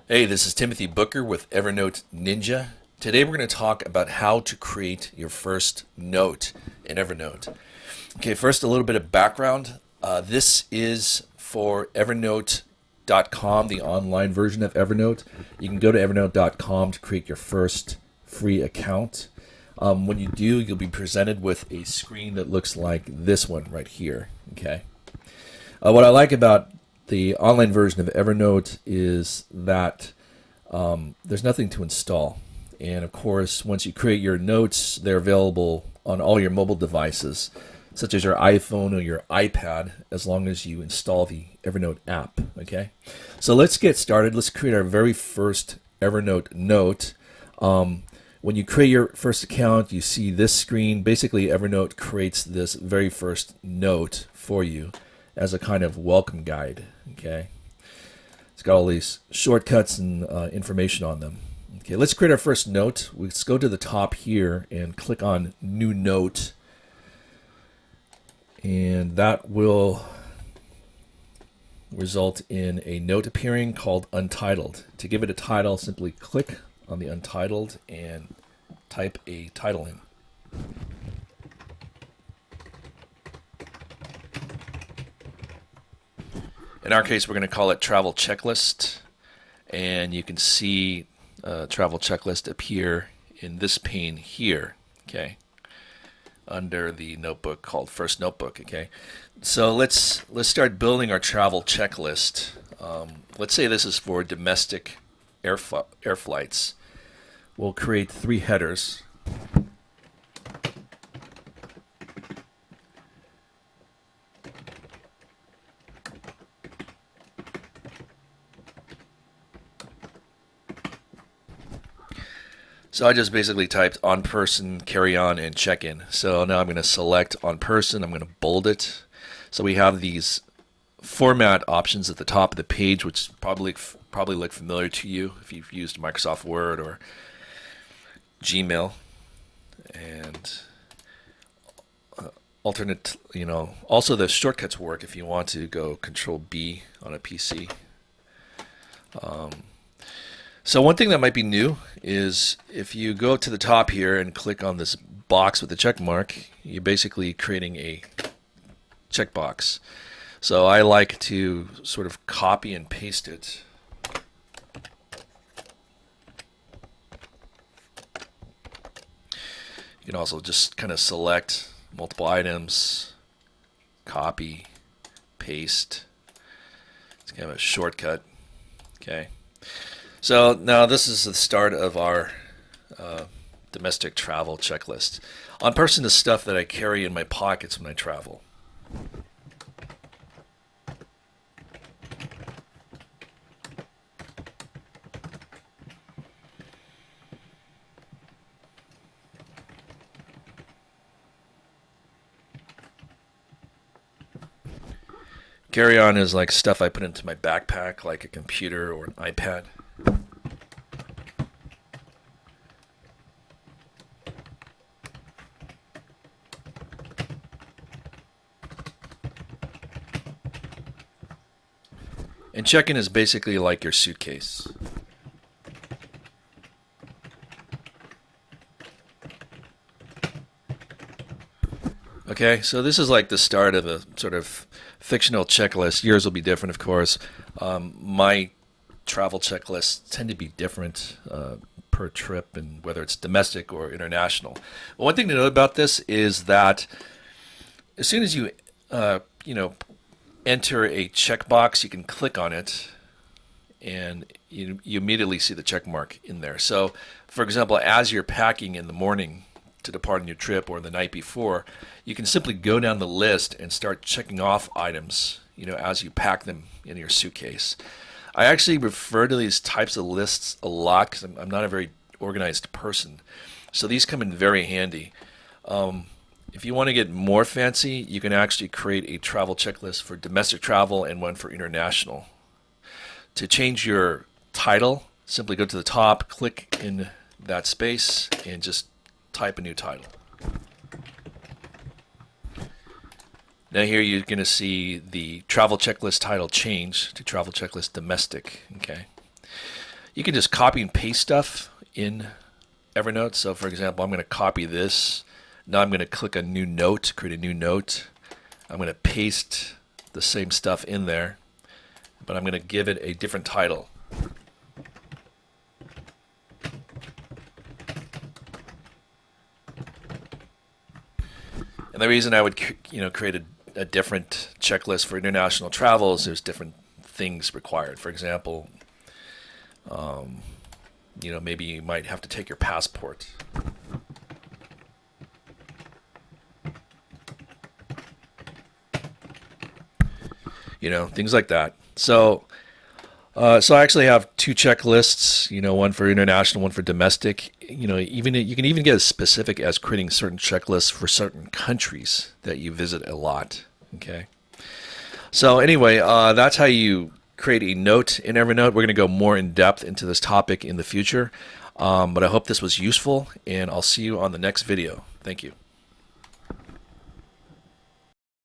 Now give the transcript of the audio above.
Hey, this is Timothy Booker with Evernote Ninja. Today we're going to talk about how to create your first note in Evernote. Okay, first a little bit of background. This is for Evernote.com, the online version of Evernote. You can go to Evernote.com to create your first free account. When you do, you'll be presented with a screen that looks like this one right here. Okay. What I like about the online version of Evernote is that there's nothing to install. And of course, once you create your notes, they're available on all your mobile devices, such as your iPhone or your iPad, as long as you install the Evernote app. Okay, so let's get started. Let's create our very first Evernote note. When you create your first account, you see this screen. Basically, Evernote creates this very first note for you as a kind of welcome guide. Okay, it's got all these shortcuts and information on them. Okay, let's create our first note. Let's go to the top here and click on New Note, and that will result in a note appearing called Untitled. To give it a title, simply click on the Untitled and type a title in. In our case, we're going to call it Travel Checklist, and you can see Travel Checklist appear in this pane here, okay, under the notebook called First Notebook, okay. So let's start building our travel checklist. Let's say this is for domestic air flights. We'll create 3 headers. So I just basically typed on person, carry on, and check in. So now I'm going to select on person. I'm going to bold it. So we have these format options at the top of the page, which probably look familiar to you if you've used Microsoft Word or Gmail. And alternate, also the shortcuts work if you want to go Control B on a PC. So one thing that might be new is if you go to the top here and click on this box with the check mark, you're basically creating a checkbox. So I like to sort of copy and paste it. You can also just kind of select multiple items, copy, paste. It's kind of a shortcut. Okay. So now this is the start of our domestic travel checklist. On person is stuff that I carry in my pockets when I travel. Carry on is like stuff I put into my backpack, like a computer or an iPad. And check-in is basically like your suitcase. Okay, so this is like the start of a sort of fictional checklist. Yours will be different, of course. My travel checklists tend to be different per trip, and whether it's domestic or international. But one thing to note about this is that as soon as you, enter a checkbox, you can click on it, and you immediately see the check mark in there. So, for example, as you're packing in the morning to depart on your trip or the night before, you can simply go down the list and start checking off items, as you pack them in your suitcase. I actually refer to these types of lists a lot because I'm not a very organized person. So these come in very handy. If you want to get more fancy, you can actually create a travel checklist for domestic travel and one for international. To change your title, simply go to the top, click in that space, and just type a new title. Now here you're going to see the travel checklist title change to travel checklist domestic. Okay. You can just copy and paste stuff in Evernote. So for example, I'm going to copy this. Now I'm going to click a new note, create a new note. I'm going to paste the same stuff in there, but I'm going to give it a different title. And the reason I would create a different checklist for international travels, there's different things required. For example, maybe you might have to take your passport. Things like that. So I actually have two checklists, one for international, one for domestic. You can even get as specific as creating certain checklists for certain countries that you visit a lot. Okay. So anyway, that's how you create a note in Evernote. We're going to go more in depth into this topic in the future. But I hope this was useful, and I'll see you on the next video. Thank you.